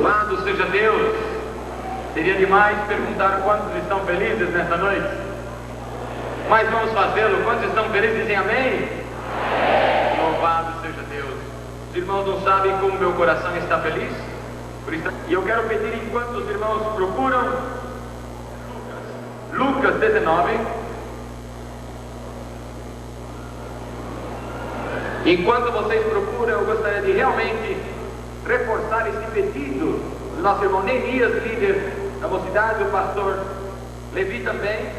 Louvado seja Deus! Seria demais perguntar quantos estão felizes nessa noite, mas vamos fazê-lo. Quantos estão felizes? Dizem amém? Louvado seja Deus! Os irmãos não sabem como meu coração está feliz? E eu quero pedir, enquanto os irmãos procuram, Lucas 19. Enquanto vocês procuram, eu gostaria de realmente reforçar esse pedido do nosso irmão Neemias, líder da mocidade, do pastor Levi também.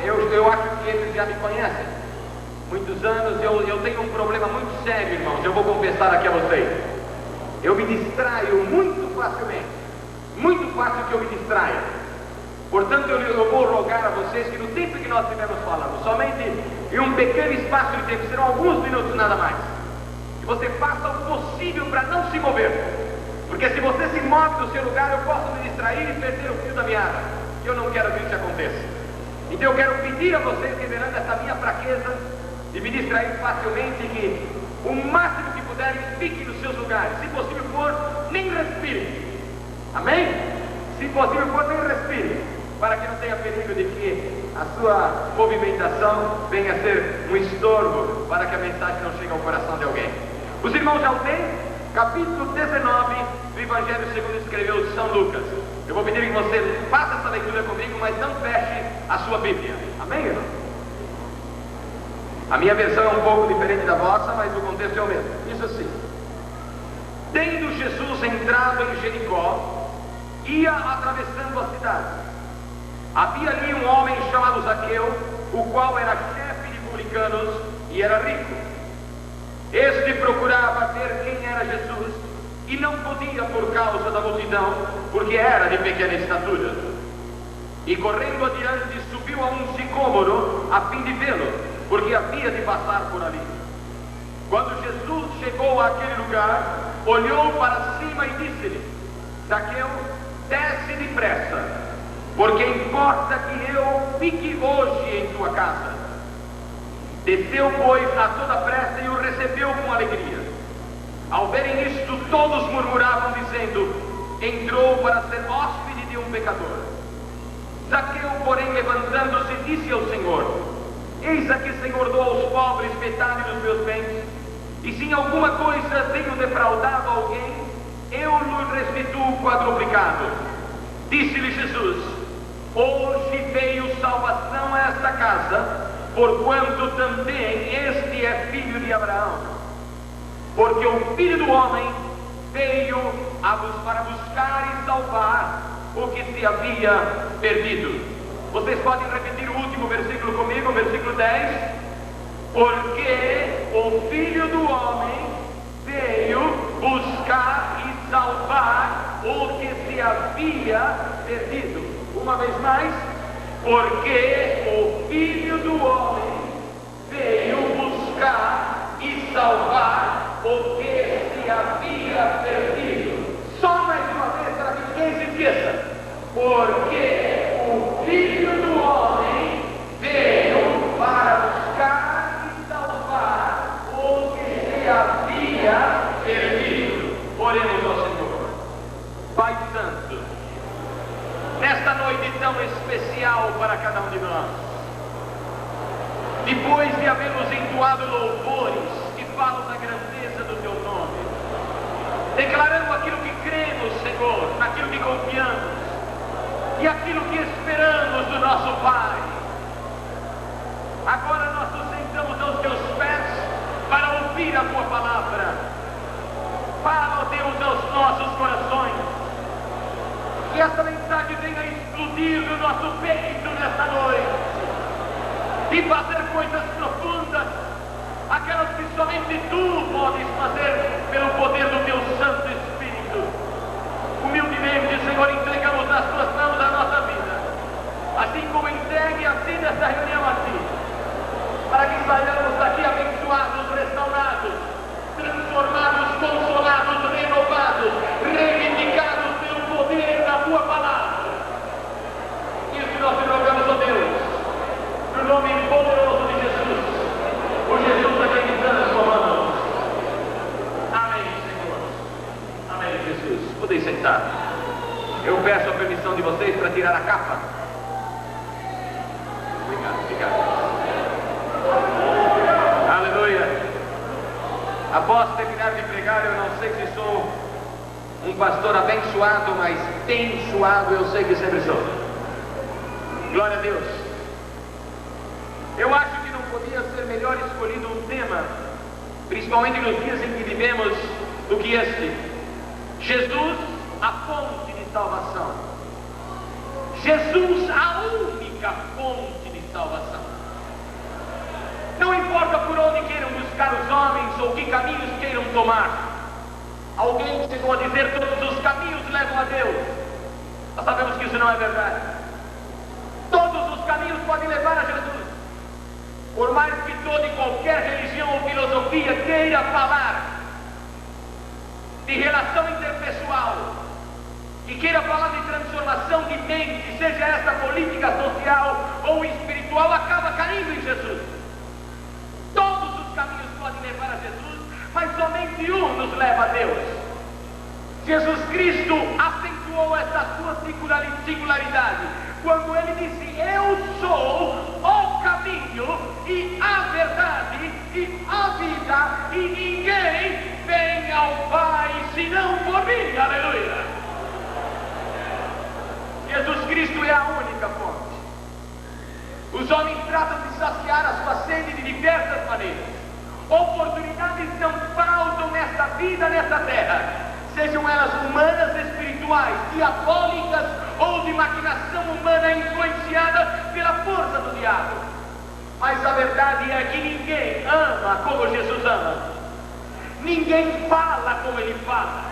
Eu acho que eles já me conhecem muitos anos. Eu tenho um problema muito sério, irmãos, eu vou confessar aqui a vocês. Eu me distraio muito facilmente, muito fácil que eu me distraia. Portanto, eu vou rogar a vocês que no tempo que nós estivermos falando, somente em um pequeno espaço de tempo, serão alguns minutos nada mais, que você faça o possível para não se mover, porque se você se move do seu lugar, eu posso me distrair e perder o fio da meada, e eu não quero que isso aconteça. Então eu quero pedir a vocês, revelando essa minha fraqueza de me distrair facilmente, que o máximo que puderem, fiquem nos seus lugares. Se possível for, nem respirem. Amém? Se possível for, nem respirem, para que não tenha perigo de que a sua movimentação venha a ser um estorvo para que a mensagem não chegue ao coração de alguém. Os irmãos já o têm? Capítulo 19 do Evangelho segundo escreveu São Lucas. Eu vou pedir que você faça essa leitura comigo, mas não feche a sua Bíblia. Amém, irmão? A minha versão é um pouco diferente da vossa, mas o contexto é o mesmo. Isso assim: tendo Jesus entrado em Jericó, ia atravessando a cidade. Havia ali um homem chamado Zaqueu, o qual era chefe de publicanos e era rico. Este procurava ver quem era Jesus e não podia por causa da multidão, porque era de pequena estatura. E correndo adiante, subiu a um sicômoro a fim de vê-lo, porque havia de passar por ali. Quando Jesus chegou àquele lugar, olhou para cima e disse-lhe: Zaqueu, desce depressa, porque importa que eu fique hoje em tua casa. Desceu, pois, a toda pressa e o recebeu com alegria. Ao verem isto, todos murmuravam, dizendo: entrou para ser hóspede de um pecador. Zaqueu, porém, levantando-se, disse ao Senhor: eis aqui, Senhor, dou aos pobres metade dos meus bens, e se em alguma coisa tenho defraudado alguém, eu lhe restituo quadruplicado. Disse-lhe Jesus: hoje veio salvação a esta casa, porquanto também este é filho de Abraão. Porque o Filho do Homem veio para buscar e salvar o que se havia perdido. Vocês podem repetir o último versículo comigo, versículo 10. Porque o Filho do Homem veio buscar e salvar o que se havia perdido. Uma vez mais: porque o Filho do Homem veio buscar e salvar o que se havia perdido. Só mais uma vez para que ninguém se esqueça: porque o Filho do Homem veio para buscar e salvar o que se havia perdido. Oremos ao Senhor. Pai Santo, nesta noite tão especial para cada um de nós, depois de havermos entoado louvores que falam da grandeza do Teu nome, declarando aquilo que cremos, Senhor, naquilo que confiamos e aquilo que esperamos do nosso Pai, agora nós nos sentamos aos Teus pés para ouvir a Tua palavra. Fala, ó Deus, aos nossos corações, que essa mensagem venha explodir no nosso peito nesta noite e fazer coisas profundas, aquelas que somente Tu podes fazer pelo poder do Teu Santo Espírito. Humildemente, Senhor, entregamos nas Tuas mãos a nossa vida, assim como entregue a Ti nesta reunião a Ti, para que saiamos daqui abençoados, restaurados, transformados, consolados, renovados, reivindicados pelo poder da Tua palavra. Isso nós te rogamos, ó Deus, no nome poderoso de Jesus, o Jesus a quem estamos tomando. Amém, Senhor. Amém, Jesus. Jesus. Podem sentar. Eu peço a permissão de vocês para tirar a capa. Obrigado. Aleluia. Após terminar de pregar, eu não sei se sou um pastor abençoado, mas abençoado eu sei que sempre sou. Glória a Deus. Eu acho que não podia ser melhor escolhido um tema, principalmente nos dias em que vivemos, do que este: Jesus, a fonte de salvação. Jesus, a única fonte de salvação. Não importa por onde queiram buscar os homens ou que caminhos queiram tomar. Alguém chegou a dizer: todos os caminhos levam a Deus. Nós sabemos que isso não é verdade. Todos os caminhos podem levar a Jesus. Por mais que toda e qualquer religião ou filosofia queira falar de relação interpessoal, que queira falar de transformação de mente, seja essa política, social ou espiritual, acaba caindo em Jesus. Todos os caminhos podem levar a Jesus, mas somente um nos leva a Deus. Jesus Cristo acentuou essa sua singularidade quando ele disse: eu sou o caminho e a verdade e a vida, e ninguém vem ao Pai senão por mim. Aleluia. Jesus Cristo é a única fonte. Os homens tratam de saciar a sua sede de diversas maneiras. Oportunidades não faltam nesta vida, nesta terra, sejam elas humanas, espirituais, diabólicas ou de maquinação humana influenciada pela força do diabo. Mas a verdade é que ninguém ama como Jesus ama. Ninguém fala como ele fala.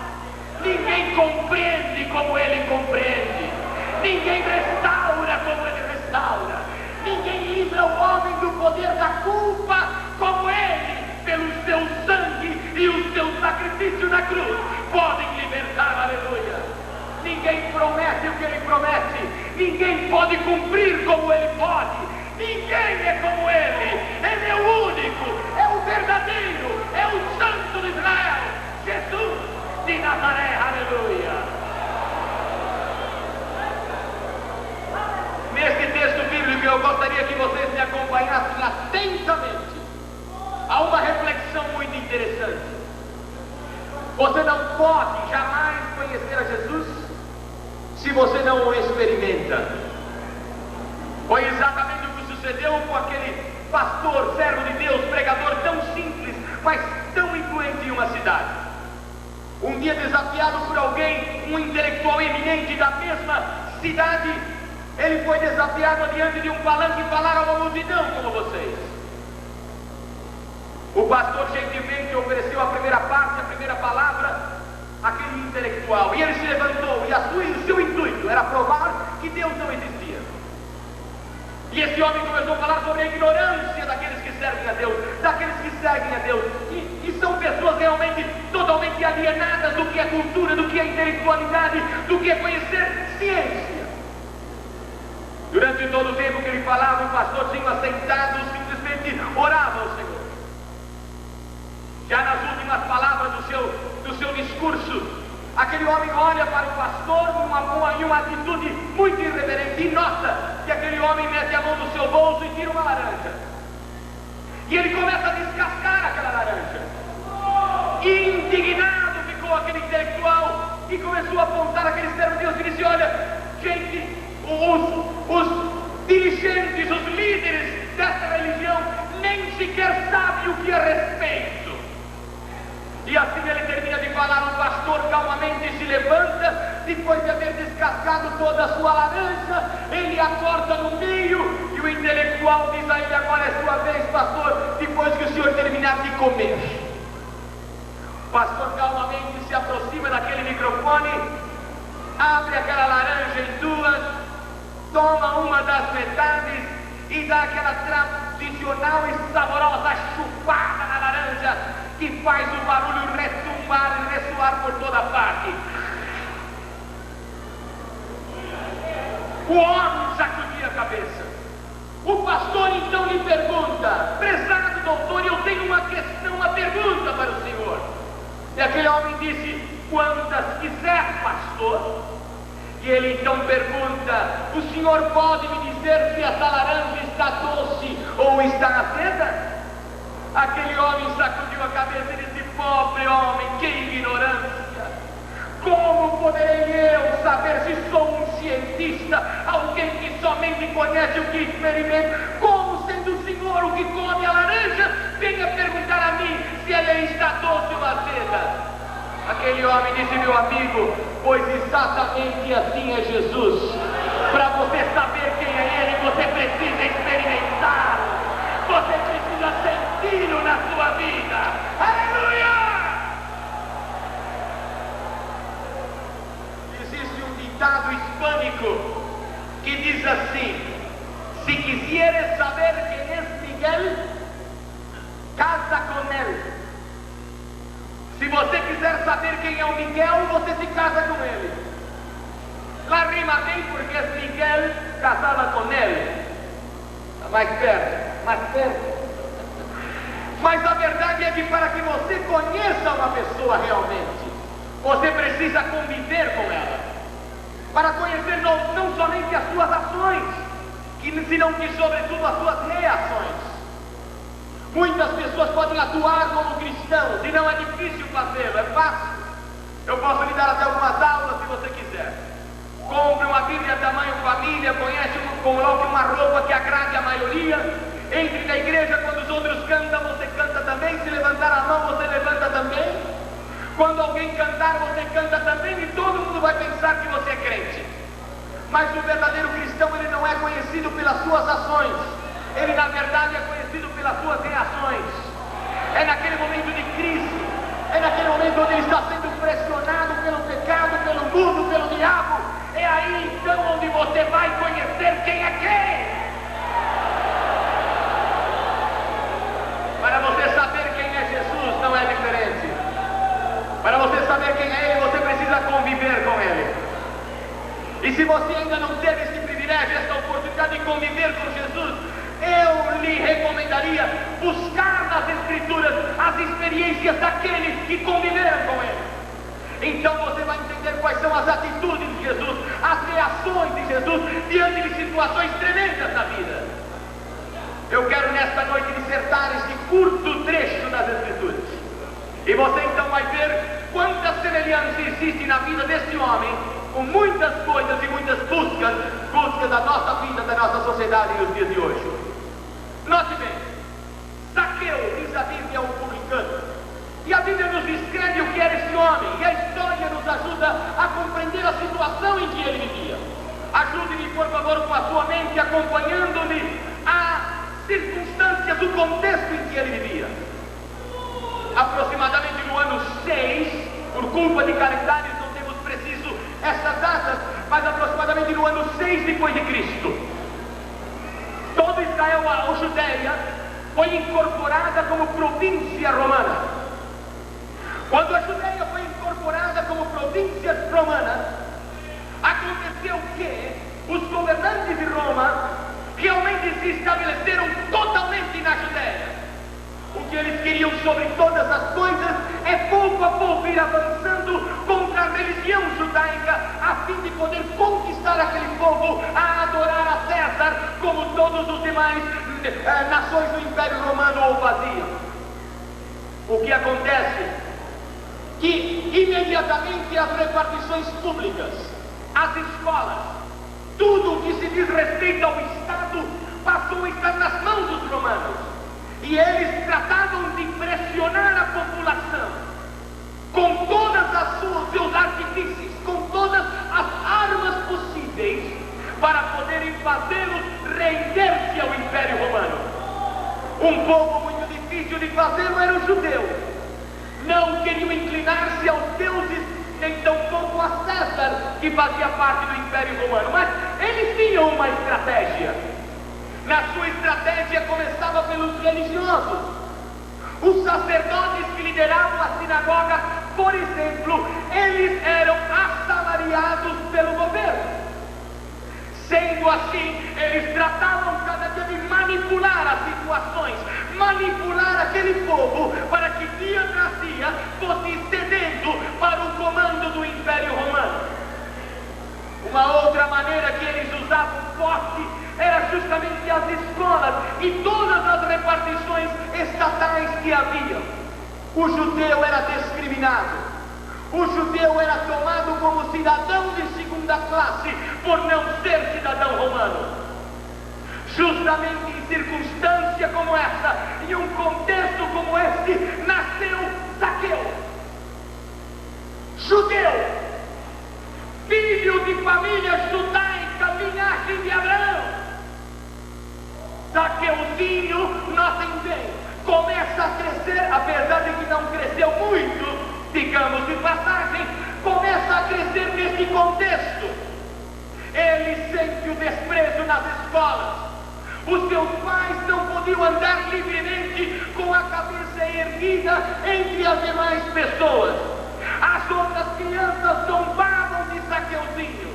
Ninguém compreende como ele compreende. Ninguém restaura como ele restaura. Ninguém livra o homem do poder da culpa como ele, pelo seu sangue e o seu sacrifício na cruz, podem libertar. Aleluia. Ninguém promete o que ele promete. Ninguém pode cumprir como ele pode. Ninguém é como ele. Ele é o único, é o verdadeiro, é o Santo de Israel, Jesus de Nazaré. Aleluia. Neste texto bíblico eu gostaria que vocês me acompanhassem atentamente a uma reflexão muito interessante. Você não pode jamais conhecer a Jesus se você não o experimenta. Foi exatamente o que sucedeu com aquele pastor, servo de Deus, pregador tão simples, mas tão influente em uma cidade. Um dia, desafiado por alguém, um intelectual eminente da mesma cidade, ele foi desafiado diante de um palanque falar a uma multidão como vocês. O pastor gentilmente ofereceu a primeira parte, a primeira palavra àquele intelectual, e ele se levantou, e o seu intuito era provar que Deus não existia. E esse homem começou a falar sobre a ignorância daqueles que servem a Deus, daqueles que seguem a Deus, e são pessoas realmente totalmente alienadas do que é cultura, do que é intelectualidade, do que é conhecer ciência. Durante todo o tempo que ele falava, o pastorzinho assentado simplesmente orava ao Senhor. Já nas últimas palavras do seu discurso, aquele homem olha para o pastor em uma atitude muito irreverente e nota que aquele homem mete a mão no seu bolso e tira uma laranja. E ele começa a descascar aquela laranja. E indignado ficou aquele intelectual e começou a apontar aquele servo de Deus e disse: olha, gente, os dirigentes, os líderes dessa religião nem sequer sabem o que é respeito. E assim ele termina de falar, o pastor calmamente se levanta, depois de haver descascado toda a sua laranja, ele a corta no meio, e o intelectual diz a ele: agora é sua vez, pastor, depois que o senhor terminar de comer. O pastor calmamente se aproxima daquele microfone, abre aquela laranja em duas, toma uma das metades e dá aquela tradicional e saborosa chupada na laranja, que faz o barulho retumbar e ressoar por toda parte. O homem sacudia a cabeça. O pastor então lhe pergunta: prezado doutor, eu tenho uma questão, uma pergunta para o senhor. E aquele homem disse: quantas quiser, pastor. E ele então pergunta: o senhor pode me dizer se essa laranja está doce ou está azeda? Aquele homem sacudiu a cabeça e disse: pobre homem, que ignorância! Como poderei eu saber se sou um cientista, alguém que somente conhece o que experimenta? Como, sendo o senhor o que come a laranja, venha perguntar a mim se ela está doce ou azeda? Aquele homem disse: meu amigo, pois exatamente assim é Jesus. Para você saber quem é Ele, você precisa experimentá-lo, você precisa senti-lo na sua vida. Aleluia! Existe um ditado hispânico que diz assim: se quisieres saber quem é Miguel, casa com ele. Se você quiser saber quem é o Miguel, você se casa com ele. Lá rima bem porque Miguel casava com ele. Mais perto, mais perto. Mas a verdade é que para que você conheça uma pessoa realmente, você precisa conviver com ela. Para conhecer não somente as suas ações, senão que sobretudo as suas reações. Muitas pessoas podem atuar como cristãos e não é difícil fazê-lo, é fácil. Eu posso lhe dar até algumas aulas se você quiser. Compre uma Bíblia tamanho família, coloque uma roupa que agrade a maioria, entre na igreja quando os outros cantam, você canta também, se levantar a mão, você levanta também. Quando alguém cantar, você canta também e todo mundo vai pensar que você é crente. Mas o verdadeiro cristão, ele não é conhecido pelas suas ações. Ele na verdade é conhecido pelas suas reações. É naquele momento de crise, é naquele momento onde ele está sendo pressionado pelo pecado, pelo mundo, pelo diabo. É aí então onde você vai conhecer quem é quem. Para você saber quem é Jesus não é diferente. Para você saber quem é Ele, você precisa conviver com Ele. E se você ainda não teve esse privilégio, essa oportunidade de conviver com Jesus, eu lhe recomendaria buscar nas Escrituras as experiências daqueles que conviveram com Ele. Então você vai entender quais são as atitudes de Jesus, as reações de Jesus diante de situações tremendas da vida. Eu quero nesta noite dissertar este curto trecho das Escrituras. E você então vai ver quanta semelhança existe na vida deste homem com muitas coisas e muitas buscas da nossa vida, da nossa sociedade nos dias de hoje. Note bem, Zaqueu, diz a Bíblia, é um publicano. E a Bíblia nos descreve o que era esse homem. E a história nos ajuda a compreender a situação em que ele vivia. Ajude-me, por favor, com a sua mente, acompanhando-me as circunstâncias, o contexto em que ele vivia. Aproximadamente no ano 6, por culpa de calendários não temos preciso essas datas, mas aproximadamente no ano 6 depois de Cristo, todo Israel, ou Judeia, foi incorporada como província romana. Quando a Judeia foi incorporada como província romana, aconteceu que os governantes de Roma realmente se estabeleceram totalmente na Judeia. O que eles queriam sobre todas as coisas é pouco a pouco ir avançando contra a religião judaica, a fim de poder conquistar aquele povo a adorar a César, como todos os demais nações do Império Romano o faziam. O que acontece? Que imediatamente as repartições públicas, as escolas, tudo o que se diz respeito ao Estado passou a estar nas mãos dos romanos. E eles tratavam de pressionar a população com todos os seus artifícios, com todas as armas possíveis, para poderem fazê-los render-se ao Império Romano. Um povo muito difícil de fazê-lo era o judeu. Não queriam inclinar-se aos deuses, nem tampouco a César, que fazia parte do Império Romano. Mas eles tinham uma estratégia. Na sua estratégia começava pelos religiosos. Os sacerdotes que lideravam a sinagoga, por exemplo, eles eram assalariados pelo governo. Sendo assim, eles tratavam cada dia de manipular as situações, manipular aquele povo, para que dia tras dia fosse cedendo para o comando maneira que eles usavam forte era justamente as escolas e todas as repartições estatais que haviam. O judeu era discriminado. O judeu era tomado como cidadão de segunda classe por não ser cidadão romano. Justamente em circunstância como essa, em um contexto como este, nasceu Zaqueu. Judeu, filho de família judaica, linhagem de Abraão. Zaqueuzinho, notem bem, começa a crescer, apesar de que não cresceu muito, digamos de passagem, começa a crescer nesse contexto. Ele sente o desprezo nas escolas. Os seus pais não podiam andar livremente com a cabeça erguida entre as demais pessoas. As outras crianças zombavam de Zaqueuzinho.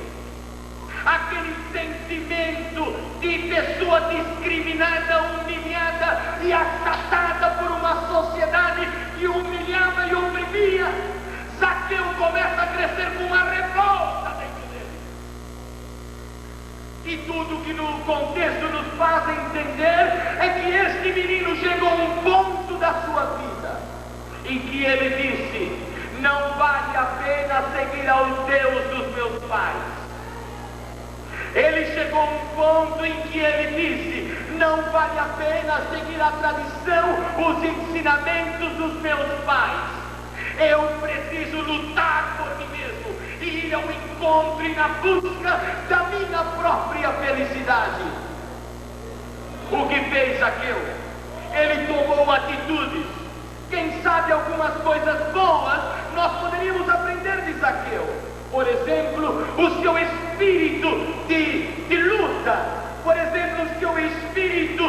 Aquele sentimento de pessoa discriminada, humilhada e achatada por uma sociedade que humilhava e oprimia. Zaqueu começa a crescer com uma revolta dentro dele. E tudo que no contexto nos faz entender é que este menino chegou a um ponto da sua vida em que ele disse: não vale a pena seguir ao Deus dos meus pais. Ele chegou a um ponto em que ele disse: não vale a pena seguir a tradição, os ensinamentos dos meus pais. Eu preciso lutar por mim mesmo e ir ao encontro e na busca da minha própria felicidade. O que fez Zaqueu? Ele tomou atitudes. Quem sabe algumas coisas boas nós poderíamos aprender de Zaqueu. Por exemplo, o seu espírito de luta. Por exemplo, o seu espírito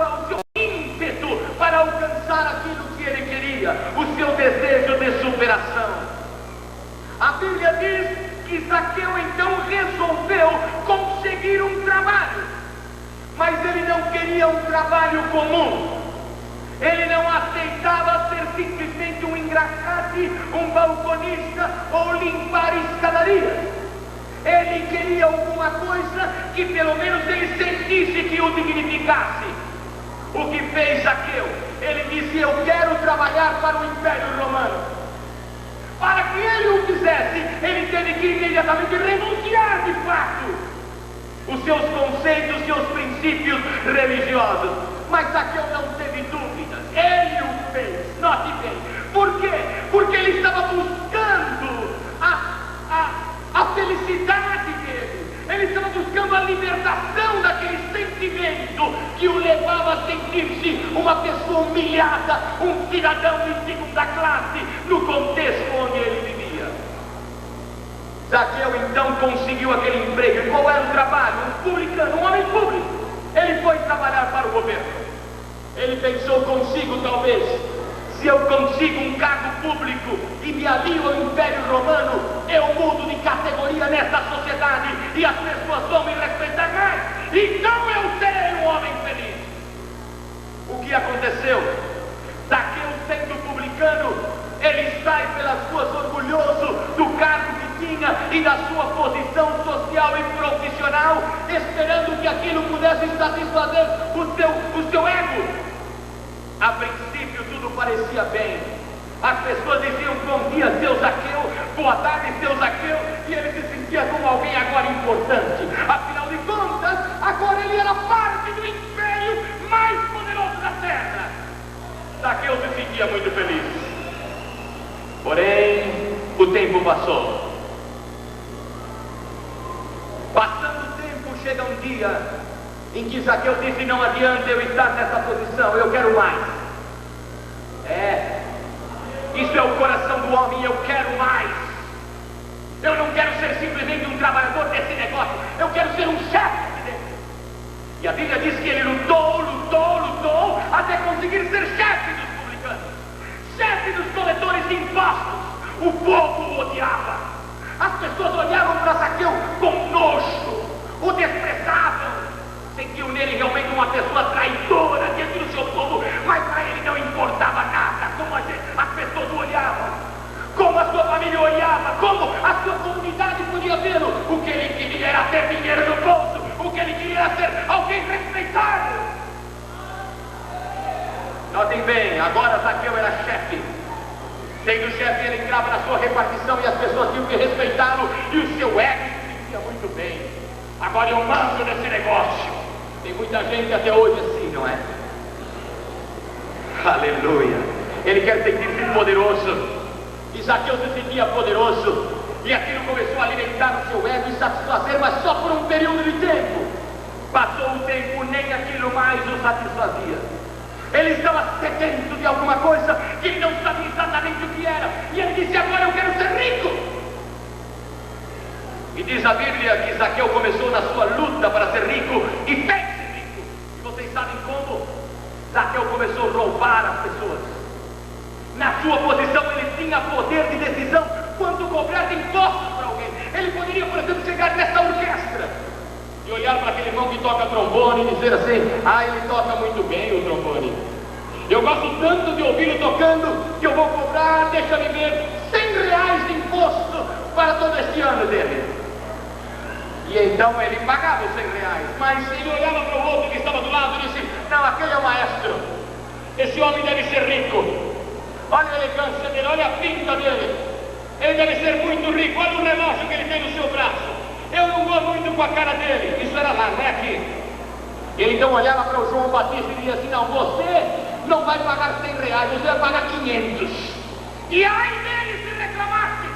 o seu ímpeto para alcançar aquilo que ele queria. O seu desejo de superação. A Bíblia diz que Zaqueu então resolveu conseguir um trabalho. Mas ele não queria um trabalho comum. Ele não aceitava ser simplesmente um engraxate, um balconista ou limpar escadarias. Ele queria alguma coisa que pelo menos ele sentisse que o dignificasse. O que fez Zaqueu? Ele disse: eu quero trabalhar para o Império Romano. Para que ele o fizesse, ele teve que imediatamente renunciar de fato os seus conceitos, os seus princípios religiosos. Mas Zaqueu não teve dúvidas, ele o fez. Note bem, por quê? Porque ele estava buscando a felicidade dele, ele estava buscando a libertação daquele sentimento que o levava a sentir-se uma pessoa humilhada, um cidadão de segunda classe, no contexto onde ele vivia. Zaqueu então conseguiu aquele emprego. E qual era o trabalho? Um publicano, um homem público. Ele foi trabalhar para o governo. Ele pensou consigo, talvez, se eu consigo um cargo público e me alio ao Império Romano, eu mudo de categoria nessa sociedade e as pessoas vão me respeitar mais. Então eu serei um homem feliz. O que aconteceu? Zaqueu, sendo publicano, ele sai pelas ruas orgulhoso do cargo que tinha e da sua posição social e profissional, esperando que aquilo pudesse satisfazer o seu ego. A princípio tudo parecia bem. As pessoas diziam: bom dia, seu Zaqueu, boa tarde, seu Zaqueu, e ele se sentia como alguém agora importante. Afinal de contas, agora ele era parte do império mais poderoso da terra. Zaqueu se sentia muito feliz. Porém, o tempo passou. Passando o tempo, chega um dia em que Zaqueu disse: não adianta eu estar nessa posição, eu quero mais. Isso é o coração do homem, eu quero mais. Eu não quero ser simplesmente um trabalhador desse negócio, eu quero ser um chefe dele. E a Bíblia diz que ele lutou até conseguir ser chefe dos publicanos, chefe dos coletores de impostos. O povo o odiava. As pessoas olhavam para Zaqueu com nojo, o desprezavam, sentiam nele realmente uma pessoa traidora diante do seu povo, mas para ele não importava nada como as pessoas o olhavam, como a sua família olhava, como a sua comunidade podia ver queria ser alguém respeitado. Notem bem, agora Zaqueu era chefe. Sendo chefe, ele entrava na sua repartição e as pessoas tinham que respeitá-lo, e o seu ego se sentia muito bem. Agora eu mando nesse negócio. Tem muita gente até hoje assim, não é? Aleluia. Ele quer sentir-se poderoso. E Zaqueu se sentia poderoso. E aquilo começou a alimentar o seu ego e satisfazer, mas só por um período de tempo. Passou o tempo, nem aquilo mais o satisfazia. Ele estava sedento de alguma coisa que ele não sabia exatamente o que era. E ele disse: agora eu quero ser rico. E diz a Bíblia que Zaqueu começou na sua luta para ser rico e fez-se rico. E vocês sabem como? Zaqueu começou a roubar as pessoas. Na sua posição ele tinha poder de decisão quanto cobrar de impostos para alguém. Ele poderia, por exemplo, chegar nessa orquestra e olhar para aquele irmão que toca trombone e dizer assim: ah, ele toca muito bem o trombone. Eu gosto tanto de ouvi-lo tocando que eu vou cobrar, deixa-me ver, R$100 de imposto para todo este ano dele. E então ele pagava os R$100, mas ele olhava para o outro que estava do lado e disse: não, aquele é o maestro, esse homem deve ser rico. Olha a elegância dele, olha a pinta dele, ele deve ser muito rico, olha o relógio que ele tem no seu braço. Eu não vou muito com a cara dele. Isso era lá, não é aqui. Ele então olhava para o João Batista e dizia assim: não, você não vai pagar R$100, você vai pagar 500. E ai dele se reclamasse.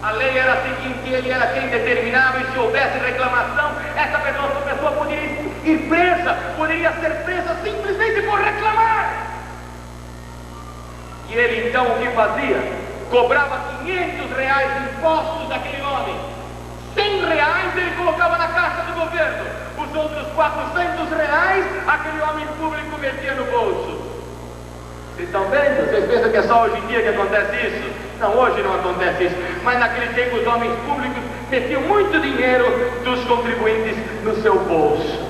A lei era a seguinte: ele era quem determinava, e se houvesse reclamação, essa pessoa poderia ir presa, poderia ser presa simplesmente por reclamar. E ele então o que fazia? Cobrava R$500 de impostos daquele homem. R$100 ele colocava na caixa do governo. Os outros R$400 aquele homem público metia no bolso. Vocês estão vendo? Vocês pensam que é só hoje em dia que acontece isso? Não, hoje não acontece isso. Mas naquele tempo os homens públicos metiam muito dinheiro dos contribuintes no seu bolso.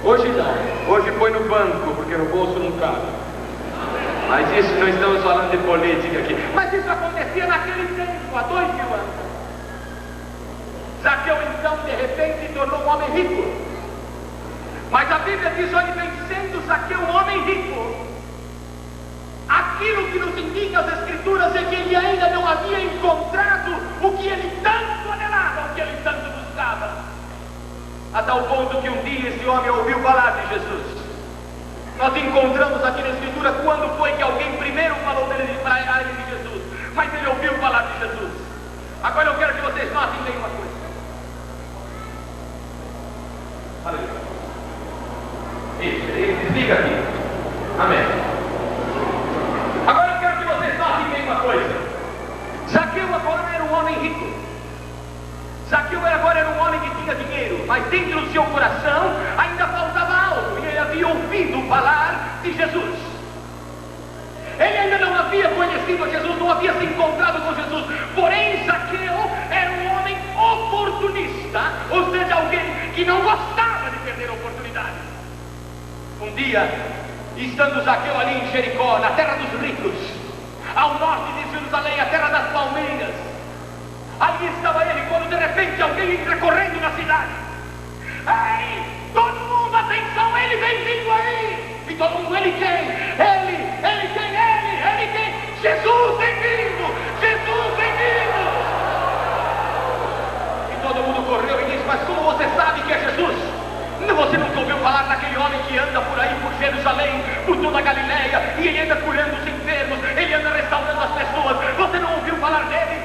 Hoje não. Hoje põe no banco, porque no bolso não cabe. Mas isso não estamos falando de política aqui. Mas isso acontecia naquele tempo, há 2000 anos. Zaqueu então, de repente, se tornou um homem rico. Mas a Bíblia diz: olha, bem, sendo Zaqueu um homem rico, aquilo que nos indica as Escrituras é que ele ainda não havia encontrado o que ele tanto anelava, o que ele tanto buscava. A tal ponto que um dia esse homem ouviu falar de Jesus. Nós encontramos aqui na Escritura quando foi que alguém primeiro falou para ele de Jesus, mas ele ouviu falar de Jesus. Agora eu quero que vocês notem bem uma coisa. Aleluia. Isso, desliga aqui. Amém. Agora eu quero que vocês notem bem uma coisa. Zaqueu agora era um homem rico. Zaqueu agora era um homem que tinha dinheiro, mas dentro do seu coração ainda faltava algo, e ele havia ouvido falar de Jesus. Ele ainda não havia conhecido a Jesus, não havia se encontrado com Jesus. Porém, Zaqueu era um homem oportunista, ou seja, alguém que não gostava de perder a oportunidade. Um dia, estando Zaqueu ali em Jericó, na terra dos ricos, ao norte de Jerusalém, a terra das palmeiras, ali estava ele, quando de repente alguém entra correndo na cidade. Ei, todo mundo, atenção, ele vem vindo aí. E todo mundo, ele quem? Ele quem? Jesus vem vindo! Jesus vem vindo! E todo mundo correu e disse: mas como você sabe que é Jesus? Você nunca ouviu falar daquele homem que anda por aí, por Jerusalém, por toda a Galileia, e ele anda curando os enfermos, ele anda restaurando as pessoas. Você não ouviu falar dele?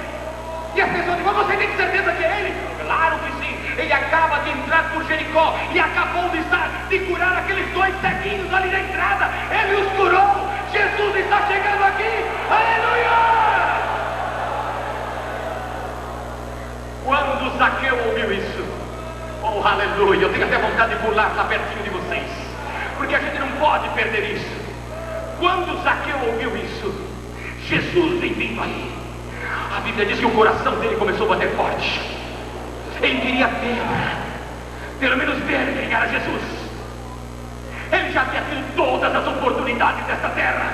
E as pessoas dizem: mas você tem certeza que é ele? Claro que sim. Ele acaba de entrar por Jericó e acabou de curar aqueles 2 ceguinhos ali na entrada. Ele os curou. Jesus está chegando aqui. Aleluia! Quando Zaqueu ouviu isso, oh aleluia, eu tenho até vontade de pular lá pertinho de vocês, porque a gente não pode perder isso. Quando Zaqueu ouviu isso, Jesus vem vindo aí, a Bíblia diz que o coração dele começou a bater forte. Ele queria ver, pelo menos ver quem era Jesus. Ele já tinha tido todas as oportunidades desta terra.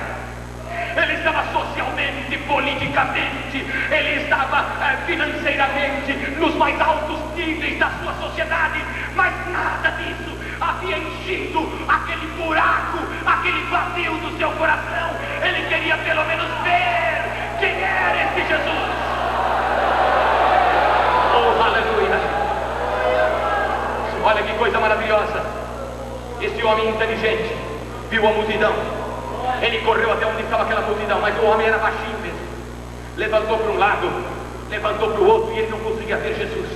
Ele estava socialmente politicamente, ele estava financeiramente nos mais altos níveis da sua sociedade, mas nada disso havia enchido aquele buraco, aquele vazio do seu coração. Ele queria pelo menos ver quem era esse Jesus. Oh, aleluia! Olha que coisa maravilhosa. Esse homem inteligente viu a multidão. Ele correu até onde estava aquela multidão, mas o homem era baixinho mesmo. Levantou para um lado, levantou para o outro, e ele não conseguia ver Jesus.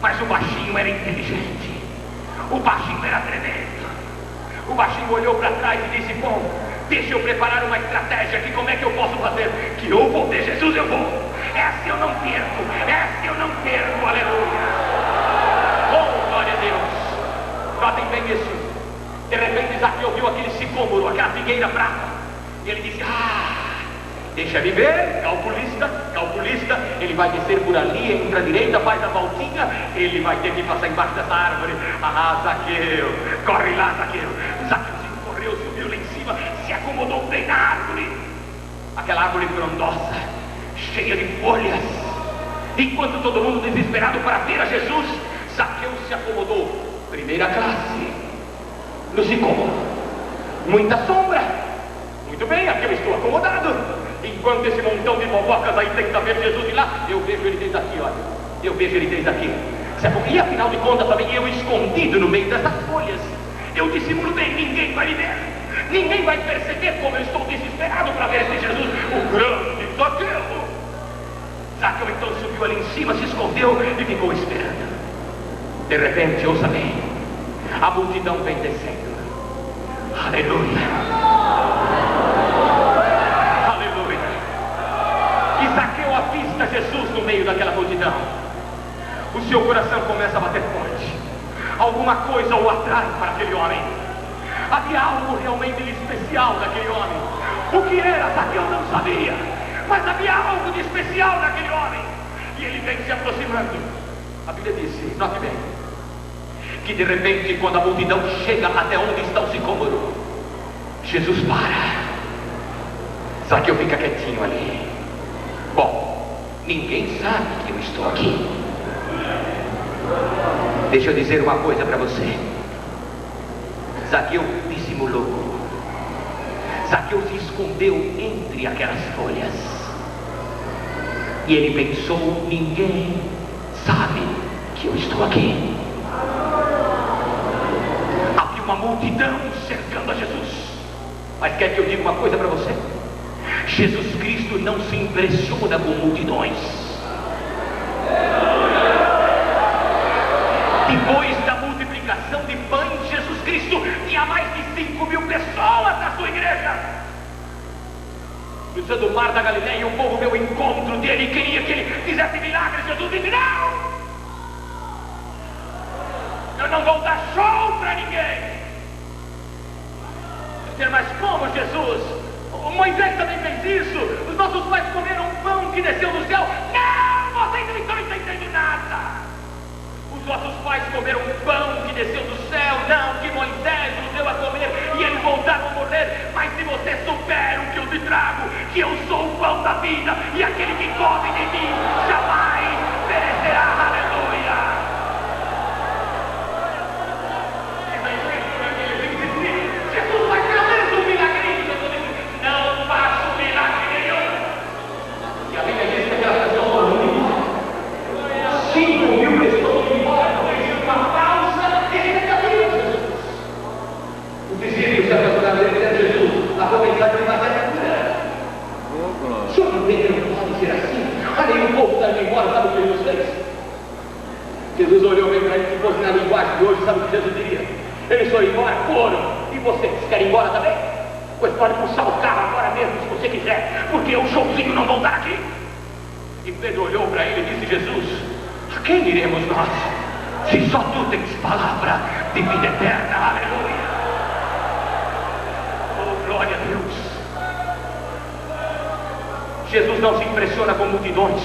Mas o baixinho era inteligente. O baixinho era tremendo. O baixinho olhou para trás e disse: bom, deixa eu preparar uma estratégia aqui. Como é que eu posso fazer? Que eu vou ver Jesus, eu vou. Essa eu não perco, essa eu não perco, aleluia. Oh, glória a Deus. Notem bem isso. De repente Zaqueu viu aquele sicômoro, aquela figueira brava. E ele disse: deixa ele ver, calculista, ele vai descer por ali, entra à direita, faz a voltinha, ele vai ter que passar embaixo dessa árvore. Zaqueu, corre lá, Zaqueu. Zaqueuzinho correu, subiu lá em cima, se acomodou bem na árvore. Aquela árvore frondosa, cheia de folhas. Enquanto todo mundo desesperado para ver a Jesus, Zaqueu se acomodou, primeira classe, no sicômoro. Muita sombra. Muito bem, aqui eu estou acomodado. Enquanto esse montão de bobocas aí tenta ver Jesus de lá, eu vejo ele desde aqui, olha. Eu vejo ele desde aqui. E afinal de contas também eu escondido no meio dessas folhas. Eu dissimulo bem, ninguém vai me ver. Ninguém vai perceber como eu estou desesperado para ver esse Jesus, o grande Zaqueu. Zaqueu então subiu ali em cima, se escondeu e ficou esperando. De repente, ouça bem, a multidão vem descendo. Aleluia. Aleluia. E Zaqueu avista Jesus no meio daquela multidão. O seu coração começa a bater forte. Alguma coisa o atrai para aquele homem. Havia algo realmente especial naquele homem. O que era, Zaqueu não sabia, mas havia algo de especial naquele homem. E ele vem se aproximando. A Bíblia diz, note bem, que de repente, quando a multidão chega até onde está o sicômoro, Jesus para. Zaqueu fica quietinho ali. Bom, ninguém sabe que eu estou aqui. Deixa eu dizer uma coisa para você. Zaqueu dissimulou. Zaqueu se escondeu entre aquelas folhas. E ele pensou: ninguém sabe que eu estou aqui. Havia uma multidão cercando a Jesus. Mas quer que eu diga uma coisa para você? Jesus Cristo não se impressiona com multidões. Depois da multiplicação de pães, Jesus Cristo tinha mais de 5.000 pessoas na sua igreja. Cruzando o mar da Galileia, o povo veio ao encontro dele e queria que ele fizesse milagres. Jesus disse: não! Eu não vou dar show para ninguém. Mas como, Jesus? Moisés também fez isso. Os nossos pais comeram um pão que desceu do céu. Não! Vocês não estão entendendo nada. Os nossos pais comeram um pão que desceu do céu. Não, que Moisés nos deu a comer e eles voltaram a morrer. Mas se você souber o que eu te trago, que eu sou o pão da vida, e aquele que come de mim jamais perecerá. Aleluia! Jesus vai fazer um milagre. Não faço milagre nenhum. E a Bíblia diz que aquela pessoa morreu. 5.000 pessoas que moram por uma causa e ele está vivo, Jesus. Os discípulos se aproximaram dele e Jesus, a mensagem vai fazer a cura. O senhor não vê que não pode ser assim? Olha aí, o povo está indo embora, sabe o que Jesus fez? Jesus olhou bem para ele, se fosse na linguagem de hoje, sabe o que Jesus diria? Eles foram embora, foram. E vocês querem ir embora também? Pois pode puxar o carro agora mesmo, se você quiser, porque eu sozinho não vou estar aqui. E Pedro olhou para ele e disse: Jesus, a quem iremos nós, se só tu tens palavra de vida eterna? Aleluia! Oh, glória a Deus! Jesus não se impressiona com multidões.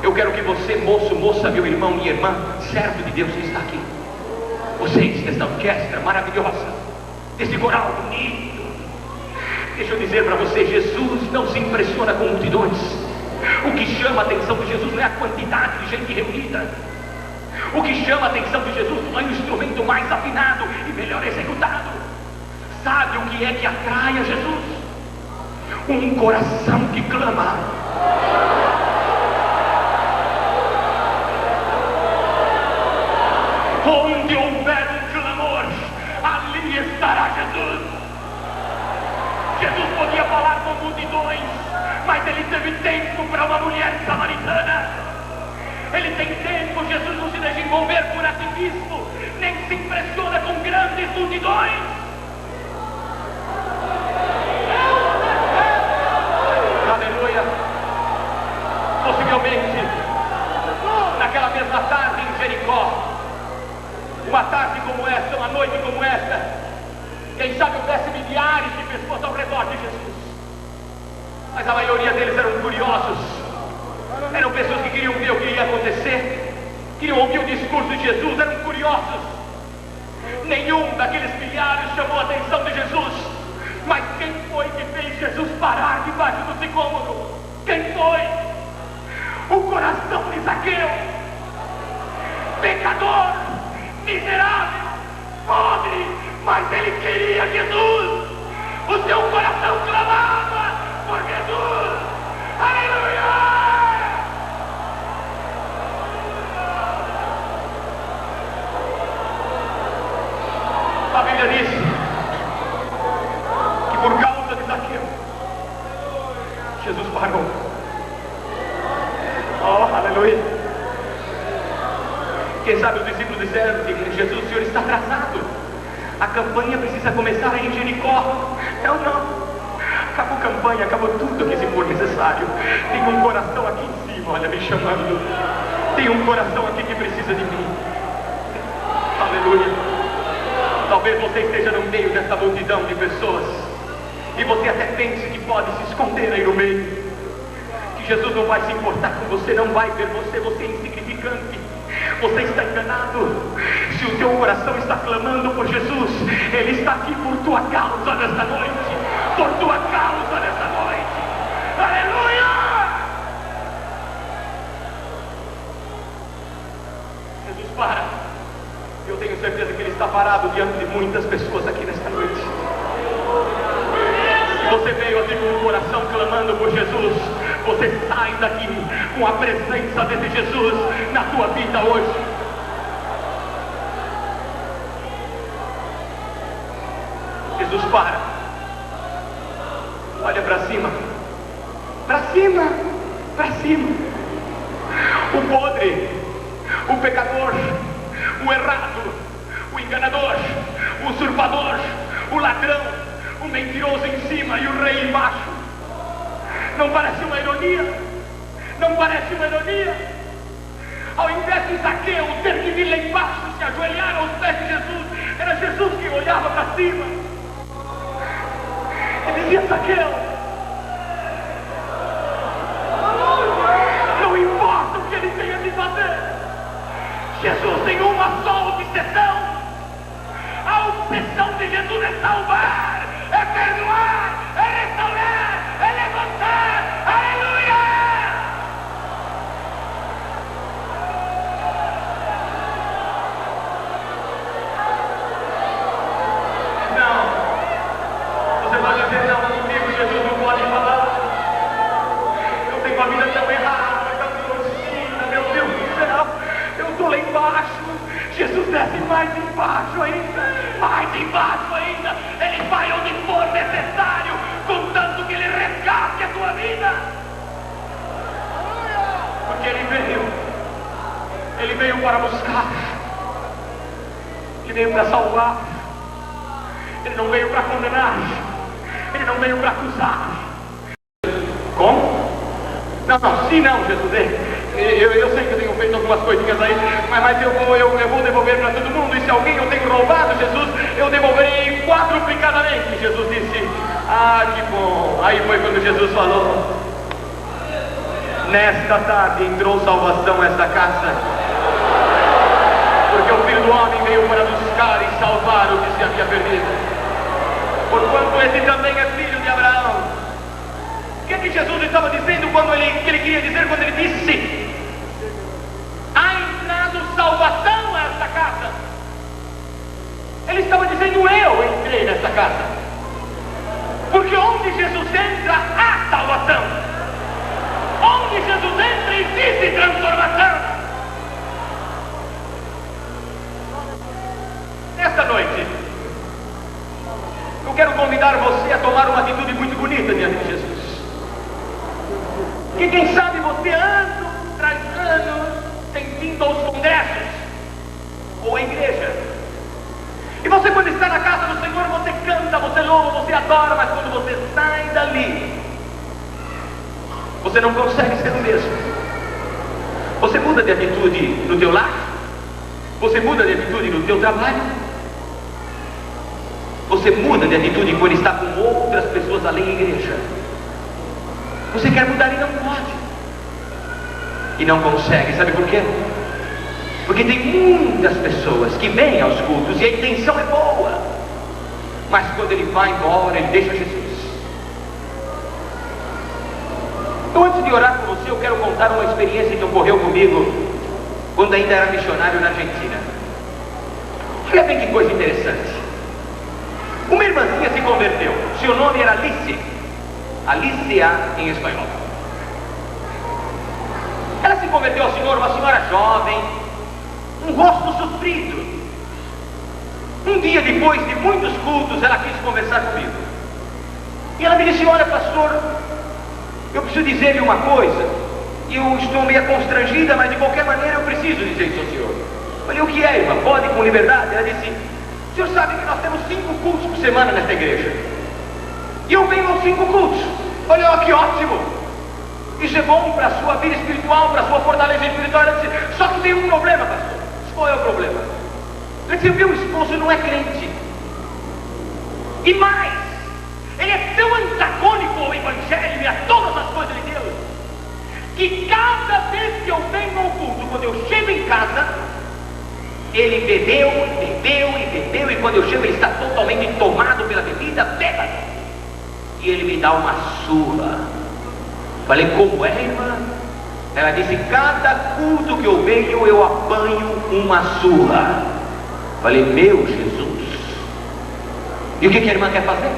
Eu quero que você, moço, moça, meu irmão, minha irmã, servo de Deus que está aqui, vocês dessa orquestra maravilhosa, desse coral bonito, deixa eu dizer para você, Jesus não se impressiona com multidões. O que chama a atenção de Jesus não é a quantidade de gente reunida. O que chama a atenção de Jesus não é o instrumento mais afinado e melhor executado. Sabe o que é que atrai a Jesus? Um coração que clama. Onde houver um clamor, ali estará Jesus. Jesus podia falar com multidões, mas ele teve tempo para uma mulher samaritana. Ele tem tempo. Jesus não se deixa envolver por ativismo, nem se impressiona com grandes multidões. Aleluia. Possivelmente, naquela mesma tarde em Jericó, uma tarde como esta, uma noite como esta, quem sabe houvesse milhares de pessoas ao redor de Jesus, mas a maioria deles eram curiosos, eram pessoas que queriam ver o que ia acontecer, queriam ouvir o discurso de Jesus, eram curiosos. Nenhum daqueles milhares chamou a atenção de Jesus, mas quem foi que fez Jesus parar debaixo do sicômoro? Quem foi? O coração de Zaqueu, pecador, miserável, pobre, mas ele queria Jesus. O seu coração clamava por Jesus. Aleluia! A Bíblia diz que por causa de Zaqueu, Jesus parou. Oh, aleluia! Quem sabe os discípulos disseram que Jesus, o Senhor está atrasado. A campanha precisa começar aí em Jericó. Não. Acabou a campanha, acabou tudo que se for necessário. Tem um coração aqui em cima, olha, me chamando. Tem um coração aqui que precisa de mim. Aleluia. Talvez você esteja no meio dessa multidão de pessoas e você até pense que pode se esconder aí no meio, que Jesus não vai se importar com você, não vai ver você, você é insignificante. Você está enganado. Se o teu coração está clamando por Jesus, Ele está aqui por tua causa nesta noite. Por tua causa nesta noite. Aleluia! Jesus para. Eu tenho certeza que Ele está parado diante de muitas pessoas aqui nesta noite. Se você veio aqui com o coração clamando por Jesus, você sai daqui com a presença desse Jesus na tua vida hoje. Jesus para, olha para cima, para cima, para cima. O podre, o pecador, o errado, o enganador, o usurpador, o ladrão, o mentiroso em cima e o rei embaixo. Não parece uma ironia? Não parece uma ironia? Ao invés de Zaqueu ter que vir lá embaixo, se ajoelhar aos pés de Jesus, era Jesus que olhava para cima. Ele dizia: Zaqueu, não importa o que ele tenha de fazer, Jesus tem uma só obsessão. A obsessão de Jesus é salvar, é perdoar, é restaurar, é levantar. Aleluia! Não. Você vai dizer: não, comigo Jesus não pode falar. Eu tenho uma vida tão errada, tão torcida, meu Deus do céu. Eu estou lá embaixo. Jesus desce mais embaixo ainda. Ele vai onde for necessário, contanto que Ele resgate a tua vida. Porque Ele veio para buscar, Ele veio para salvar, Ele não veio para condenar, Ele não veio para acusar. Como? Não, sim não, Jesus. Eu sei que eu tenho feito algumas coisinhas aí, mas eu vou devolver para todo mundo. E se alguém eu tenho roubado, Jesus, eu devolverei quadruplicadamente. Jesus disse: ah, que bom. Aí foi quando Jesus falou: nesta tarde entrou salvação a esta casa, porque o Filho do Homem veio para buscar e salvar o que se havia perdido. Porquanto esse também é filho de Abraão. estava dizendo que ele queria dizer quando ele disse: há entrado salvação a esta casa. Ele estava dizendo: eu entrei nesta casa. Porque onde Jesus entra, há salvação. Onde Jesus entra, existe transformação. Nesta noite, eu quero convidar você a tomar uma atitude muito bonita diante de Jesus. Que quem sabe você ano tras ano tem vindo aos congressos ou à igreja. E você, quando está na casa do Senhor, você canta, você louva, você adora, mas quando você sai dali, você não consegue ser o mesmo. Você muda de atitude no teu lar, você muda de atitude no teu trabalho, você muda de atitude quando está com outras pessoas além da igreja. Você quer mudar e não pode. E não consegue, sabe por quê? Porque tem muitas pessoas que vêm aos cultos e a intenção é boa, mas quando ele vai embora, ele deixa Jesus. Então, antes de orar com você, eu quero contar uma experiência que ocorreu comigo quando ainda era missionário na Argentina. Olha bem que coisa interessante. Uma irmãzinha se converteu. Seu nome era Alice. Alicia em espanhol. Ela se converteu ao Senhor, uma senhora jovem, um rosto sofrido. Um dia depois de muitos cultos, ela quis conversar comigo. E ela me disse: olha, pastor, eu preciso dizer-lhe uma coisa. Eu estou meio constrangida, mas de qualquer maneira eu preciso dizer isso ao senhor. Eu falei: o que é, irmã? Pode com liberdade? Ela disse: o senhor sabe que nós temos 5 cultos por semana nesta igreja. E eu venho aos 5 cultos. Olha, ó, que ótimo. Isso é bom para a sua vida espiritual, para a sua fortaleza espiritual. Ela disse: só que tem um problema, pastor. Qual é o problema? Ele disse: meu esposo não é crente. E mais, ele é tão antagônico ao evangelho e a todas as coisas de Deus, que cada vez que eu venho ao culto, quando eu chego em casa, ele bebeu, e quando eu chego ele está totalmente tomado pela bebida, bêbado. E ele me dá uma surra. Falei: como é, irmã? Ela disse: cada culto que eu venho, eu apanho uma surra. Falei: meu Jesus. E o que a irmã quer fazer?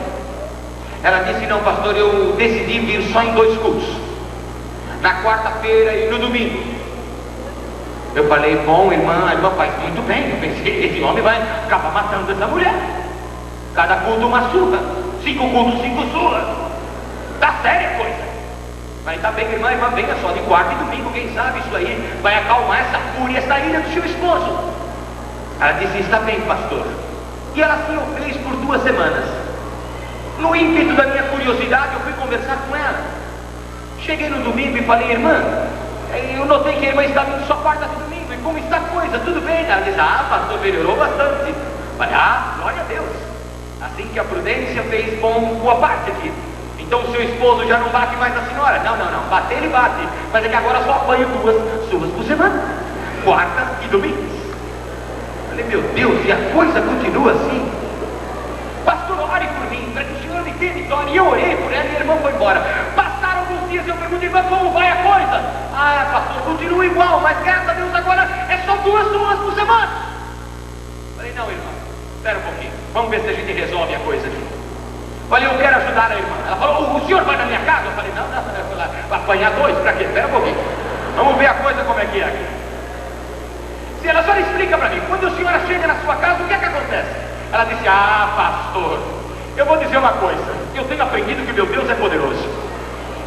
Ela disse: não, pastor, eu decidi vir só em 2 cultos, na quarta-feira e no domingo. Eu falei: bom, irmã, a irmã faz muito bem. Eu pensei: esse homem vai acabar matando essa mulher. Cada culto uma surra. 5 cultos, 5 surras. Tá séria a coisa. Mas tá bem, irmã, venha só de quarta e domingo. Quem sabe isso aí vai acalmar essa fúria, essa ira do seu esposo. Ela disse: está bem, pastor. E ela assim o fez por 2 semanas. No ímpeto da minha curiosidade, eu fui conversar com ela. Cheguei no domingo e falei: irmã, eu notei que a irmã está vindo só quarta e domingo. E como está a coisa? Tudo bem? Ela disse: ah, pastor, melhorou bastante. Falei: ah, glória a Deus. Assim que a prudência fez boa parte aqui. Então o seu esposo já não bate mais na senhora? Não. Bater ele bate. Mas é que agora só apanha 2 surras por semana. Quartas e domingos. Falei: meu Deus, e a coisa continua assim? Pastor, ore por mim, para que o senhor me dê vitória. E eu orei por ela e a irmã foi embora. Passaram alguns dias e eu perguntei: irmã, como vai a coisa? Ah, pastor, continua igual, mas graças a Deus agora é só 2 surras por semana. Falei: não, irmã, espera um pouquinho, vamos ver se a gente resolve a coisa aqui. Falei: eu quero ajudar a irmã. Ela falou: o senhor vai na minha casa? Eu falei: não, vai apanhar 2, para quê? Espera um pouquinho, vamos ver a coisa como é que é aqui. Se ela só explica para mim, quando a senhora chega na sua casa, o que é que acontece? Ela disse: ah, pastor, eu vou dizer uma coisa, eu tenho aprendido que meu Deus é poderoso.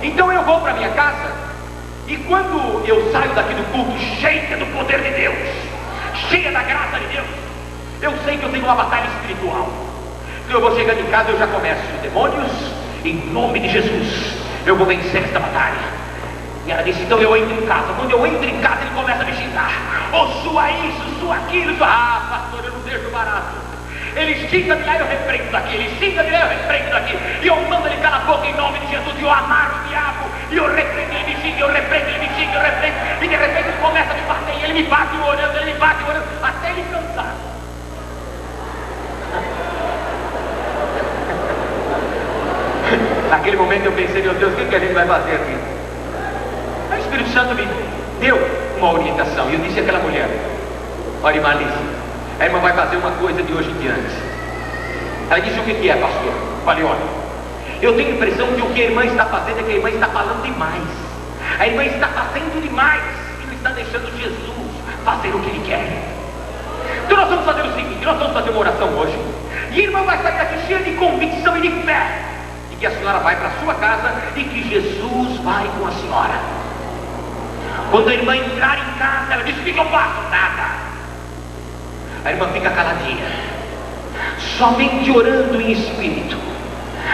Então eu vou para minha casa, e quando eu saio daqui do culto cheia do poder de Deus, cheia da graça de Deus, eu sei que eu tenho uma batalha espiritual. Então eu vou chegando em casa, eu já começo: demônios, em nome de Jesus, eu vou vencer esta batalha. E ela disse: então eu entro em casa. Quando eu entro em casa, ele começa a me xingar: oh, sua isso, sua aquilo. Ah, pastor, eu não deixo barato. Ele xinga de lá e eu repreendo daqui. Ele xinga de lá e eu repreendo daqui. E eu mando ele calar a boca em nome de Jesus. E eu amarro o diabo. E eu repreendo, ele me xinga, eu repreendo, ele me xinga, eu repreendo. E de repente ele começa a me bater. E ele me bate orando, ele me bate orando, até ele cansar. Naquele momento eu pensei, meu Deus, o que a gente vai fazer aqui? Aí o Espírito Santo me deu uma orientação, e eu disse àquela mulher: olha, irmã Alice, a irmã vai fazer uma coisa de hoje em diante. Ela disse: o que é, pastor? Eu falei: olha, eu tenho a impressão que o que a irmã está fazendo é que a irmã está falando demais. A irmã está fazendo demais e não está deixando Jesus fazer o que ele quer. Então nós vamos fazer o seguinte: nós vamos fazer uma oração hoje, e a irmã vai sair daqui cheia de convicção e de fé, e que a senhora vai para a sua casa e que Jesus vai com a senhora. Quando a irmã entrar em casa, ela diz: o que eu faço? Nada. A irmã fica caladinha, somente orando em espírito.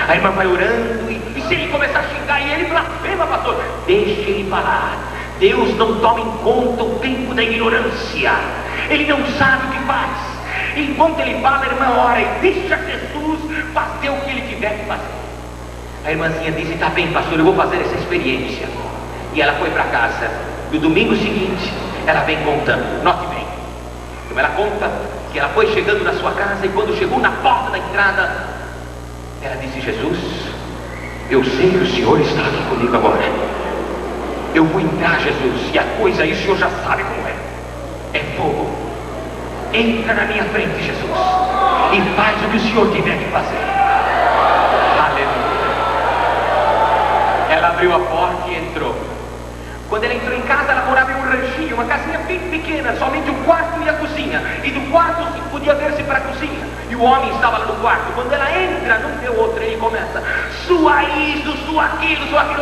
A irmã vai orando, e se ele começar a xingar e ele blasfema, pastor, deixe ele falar. Deus não toma em conta o tempo da ignorância. Ele não sabe o que faz. Enquanto ele fala, a irmã ora e deixa Jesus fazer o que ele tiver que fazer. A irmãzinha disse: tá bem, pastor, eu vou fazer essa experiência. E ela foi para casa. No domingo seguinte, ela vem contando. Note bem. Então ela conta que ela foi chegando na sua casa, e quando chegou na porta da entrada, ela disse: Jesus, eu sei que o Senhor está aqui comigo agora. Eu vou entrar, Jesus, e a coisa aí o Senhor já sabe como é. É fogo. Entra na minha frente, Jesus, e faz o que o Senhor tiver que fazer. Aleluia. Ela abriu a porta e entrou. Quando ela entrou em casa, ela morava em um ranchinho, uma casinha bem pequena, somente o quarto e a cozinha, e do quarto podia ver-se para a cozinha, e o homem estava lá no quarto. Quando ela entra, não deu outra, ele começa: sua isso, sua aquilo, outro.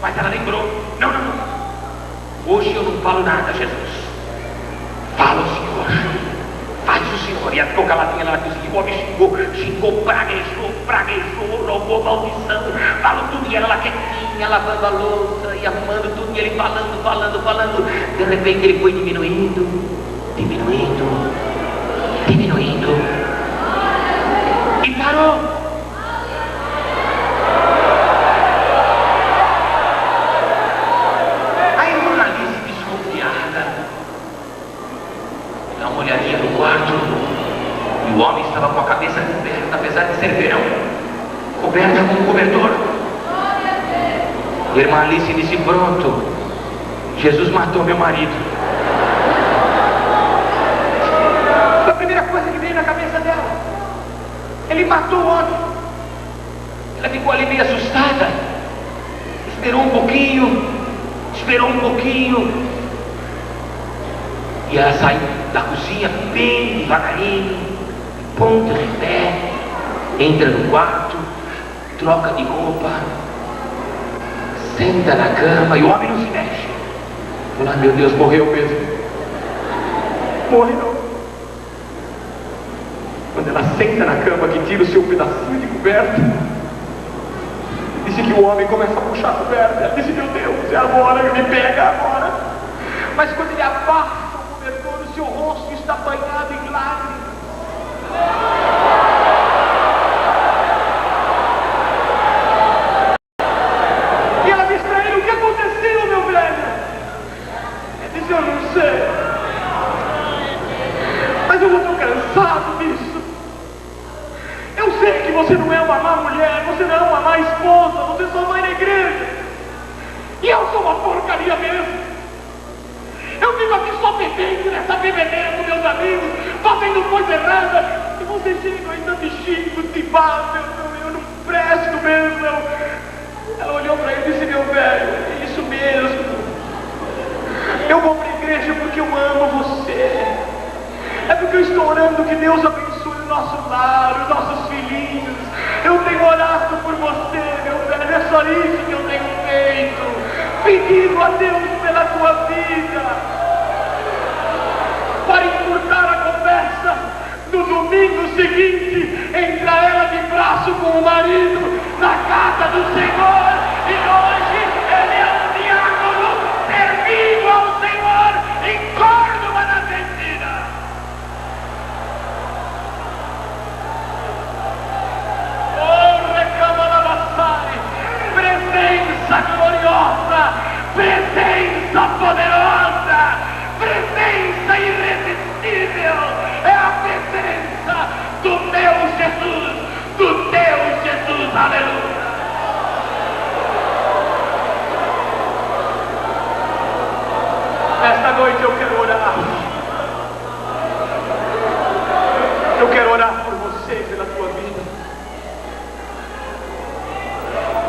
Mas ela lembrou: não, hoje eu não falo nada, Jesus, fala o Senhor, faz o Senhor. E ela ficou caladinha lá na cozinha. O homem xingou, praguejou, roubou maldição, falou tudo, e ela lá quietinha, lavando a louça e arrumando tudo, e ele falando. De repente ele foi diminuindo, e parou. A irmã Alice, desconfiada, dá uma olhadinha no quarto, e o homem estava com a cabeça coberta, apesar de ser verão, coberta com um cobertor. E a irmã Alice disse: pronto, Jesus matou meu marido. Foi a primeira coisa que veio na cabeça dela. Ele matou o homem. Ela ficou ali meio assustada. Esperou um pouquinho. E ela saiu da cozinha bem devagarinho, ponta de pé, entra no quarto, troca de roupa, senta na cama, e o homem não se mexe. Fala: meu Deus, morreu mesmo. Morreu. Quando ela senta na cama, que tira o seu pedacinho de coberta, disse que o homem começa a puxar a coberta. Ela disse: meu Deus, é agora, ele me pega agora. Mas quando ele abaixa o cobertor, o seu rosto está banhado em lágrimas. E ela disse para ele: o que aconteceu, meu velho? Ele disse: eu não sei, mas eu estou cansado disso. Eu sei que você não é uma má mulher, você não é uma má esposa, você só vai na igreja. E eu sou uma porcaria mesmo. Eu fico aqui só bebendo nessa bebedeira com meus amigos, fazendo coisa errada. E você chega ainda me xinga, te bate, eu não presto mesmo. Ela olhou para ele e disse: meu velho, é isso mesmo. Eu vou para a igreja porque eu amo você. É porque eu estou orando que Deus abençoe o nosso lar, os nossos filhinhos. Eu tenho orado por você, meu velho. É só isso que eu tenho feito. Pedindo a Deus pela tua vida. Para encurtar a conversa, no domingo seguinte, entra ela de braço com o marido na casa do Senhor. E hoje ele é um diácono servindo ao Senhor em Córdoba, na Argentina. Oh, recamalabassai, presença gloriosa, presença poderosa, presença irresistível. É a presença do teu Jesus, aleluia.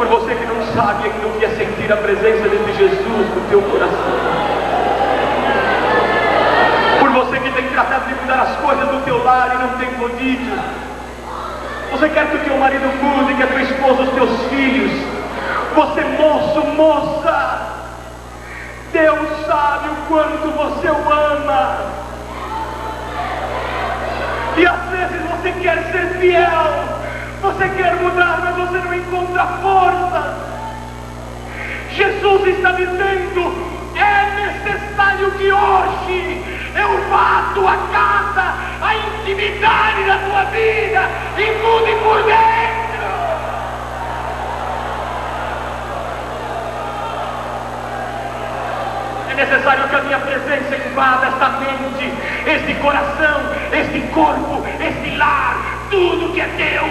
Por você que não sabe ainda o que é sentir a presença de Jesus no teu coração. Por você que tem tratado de mudar as coisas do teu lar e não tem podido. Você quer que o teu marido mude, que a tua esposa, os teus filhos. Você, moço, moça, Deus sabe o quanto você o ama. E às vezes você quer ser fiel, você quer mudar, mas você não encontra força. Jesus está dizendo: é necessário que hoje eu vá à tua casa, a intimidade da tua vida, e mude por dentro. É necessário que a minha presença invada esta mente, este coração, este corpo, este lar, tudo que é teu.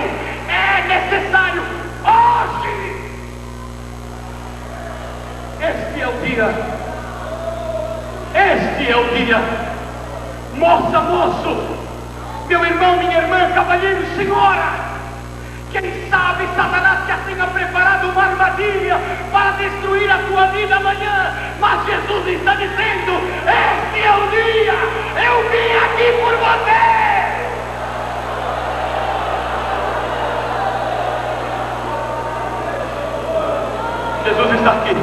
É necessário hoje. Este é o dia. Este é o dia. Moça, moço, meu irmão, minha irmã, cavalheiro, senhora. Quem sabe Satanás já tenha preparado uma armadilha para destruir a tua vida amanhã. Mas Jesus está dizendo: este é o dia. Eu vim aqui por você. Jesus está aqui.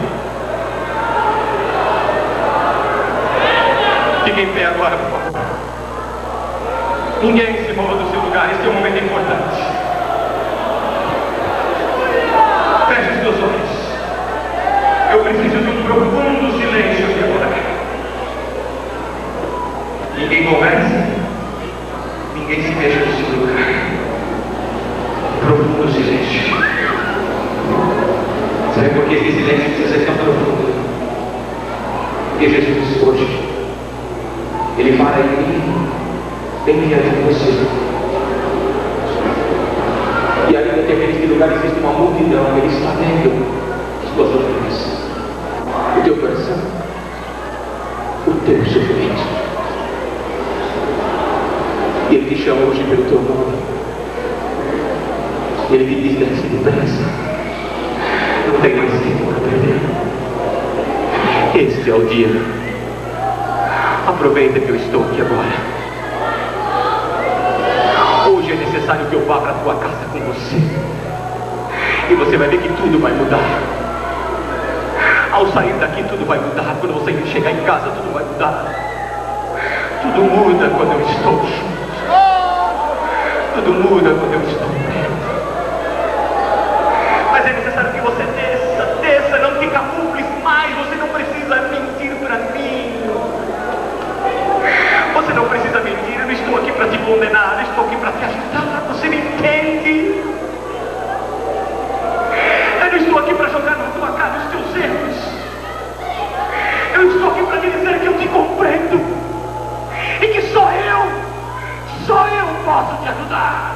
Fique em pé agora, por favor. Ninguém se mova do seu lugar. Este é um momento importante. Feche os teus olhos. Eu preciso de um profundo silêncio aqui agora. Ninguém conversa. Ninguém se mexa do seu lugar. Profundo silêncio. Sabe por que esse silêncio precisa ser tão profundo? Porque Jesus hoje, Ele fala em mim, bem diante de você. E ainda que naquele lugar existe uma multidão, Ele está vendo as tuas ofensas, o teu coração, o teu sofrimento. E Ele te chama hoje pelo teu nome. Ele te diz: desce depressa. Não tem mais tempo para perder. Este é o dia. Aproveita que eu estou aqui agora. Hoje é necessário que eu vá para a tua casa com você. E você vai ver que tudo vai mudar. Ao sair daqui tudo vai mudar. Quando você chegar em casa tudo vai mudar. Tudo muda quando eu estou junto. Tudo muda quando eu estou perto. Mas é necessário que você desça, não te camufles mais. Você não precisa mentir para mim. Você não precisa mentir. Eu não estou aqui para te condenar, eu estou aqui para te ajudar. Você me entende? Eu não estou aqui para jogar na tua cara os teus erros. Eu estou aqui para te dizer que eu te compreendo. E que só eu posso te ajudar.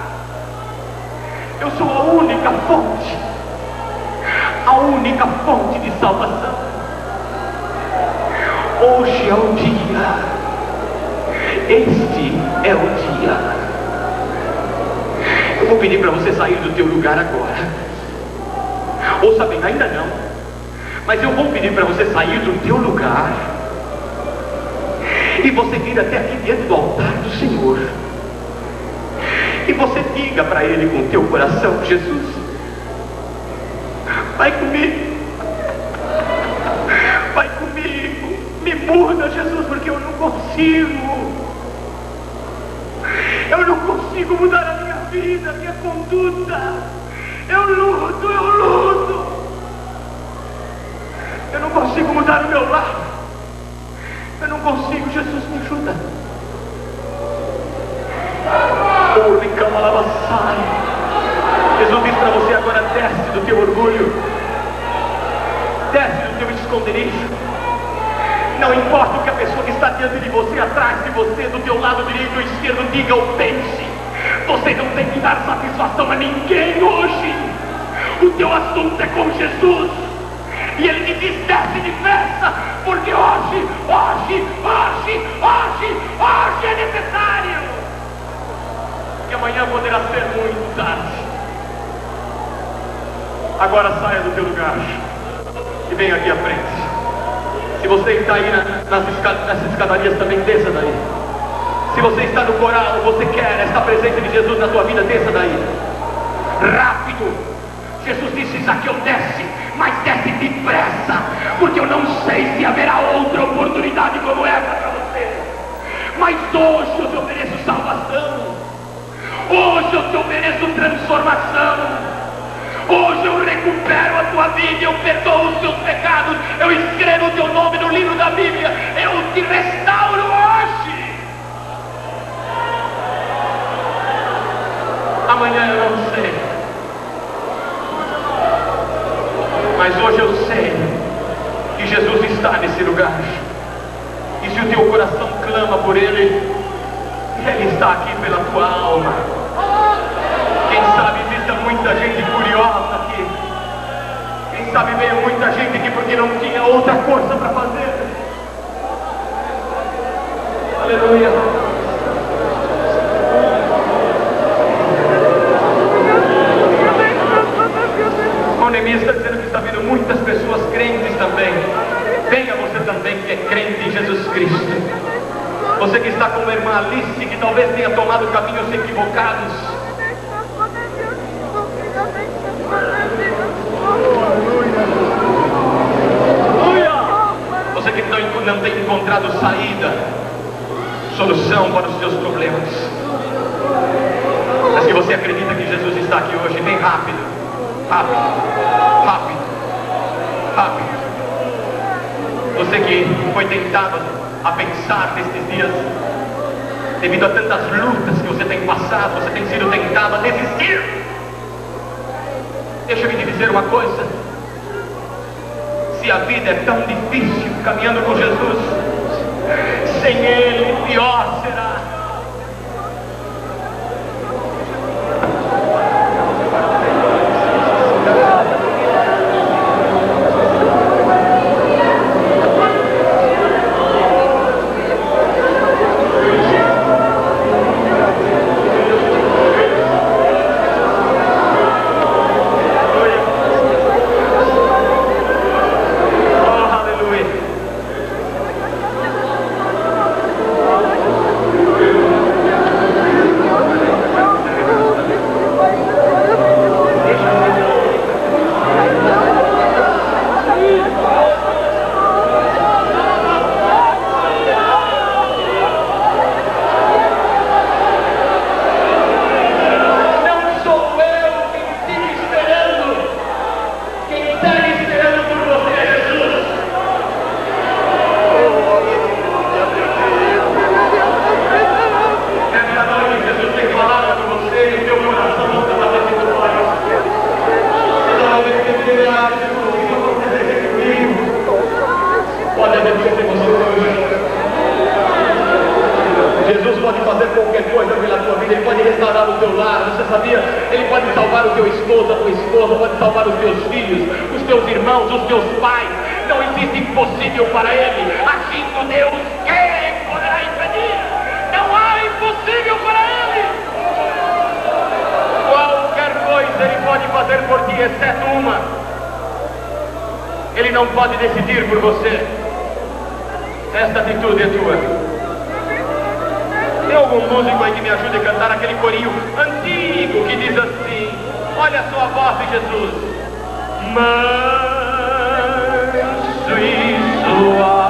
Eu sou a única fonte de salvação. Hoje é o dia. Este é o dia. Eu vou pedir para você sair do teu lugar agora. Ouça bem, ainda não. Mas eu vou pedir para você sair do teu lugar e você vir até aqui dentro do altar do Senhor. E você diga para Ele com o teu coração: Jesus, vai comigo. Vai comigo. Me muda, Jesus, porque eu não consigo. Eu não consigo mudar a minha vida, a minha conduta. Eu luto. Eu não consigo mudar o meu lar. Eu não consigo. Jesus, me ajuda. Jesus diz para você agora: desce do teu orgulho. Desce do teu esconderijo. Não importa o que a pessoa que está diante de você, atrás de você, do teu lado direito ou esquerdo, diga ou pense. Você não tem que dar satisfação a ninguém hoje. O teu assunto é com Jesus. E Ele te diz: desce depressa, porque hoje é necessário. Que amanhã poderá ser muito tarde. Agora saia do teu lugar e venha aqui à frente. Se você está aí nessas escadarias, também desça daí. Se você está no coral, você quer esta presença de Jesus na tua vida, desça daí. Rápido! Jesus disse: Zaqueu, desce, mas desce depressa, porque eu não sei se haverá outra oportunidade como essa para você. Mas hoje eu te ofereço salvação. Hoje eu te ofereço transformação. Hoje eu recupero a tua vida, eu perdoo os teus pecados, eu escrevo o teu nome no livro da Bíblia, eu te restauro hoje. Amanhã eu não sei, mas hoje eu sei que Jesus está nesse lugar. E se o teu coração clama por Ele, Ele está aqui pela tua alma. Quem sabe exista muita gente curiosa aqui. Quem sabe veio muita gente aqui porque não tinha outra coisa para fazer. Aleluia. O Neemias está dizendo que está vindo muitas pessoas crentes também. Venha você também que é crente em Jesus Cristo. Você que está com a irmã Alice, que talvez tenha tomado caminhos equivocados. Você que não tem encontrado saída, solução para os seus problemas. Mas que você acredita que Jesus está aqui hoje, bem rápido, rápido, rápido, rápido. Você que foi tentado a pensar nestes dias, devido a tantas lutas que você tem passado, você tem sido tentado a desistir. Deixa-me te dizer uma coisa: se a vida é tão difícil caminhando com Jesus, sem Ele pior será. Jesus pode fazer qualquer coisa pela tua vida. Ele pode restaurar o teu lar, você sabia? Ele pode salvar o teu esposo, a tua esposa, pode salvar os teus filhos, os teus irmãos, os teus pais. Não existe impossível para Ele. Agindo Deus, quem poderá impedir? Não há impossível para Ele. Qualquer coisa Ele pode fazer por ti, exceto uma: Ele não pode decidir por você. Esta atitude é tua. Tem algum músico aí que me ajude a cantar aquele corinho antigo que diz assim: olha só a voz de Jesus. Manso e suave.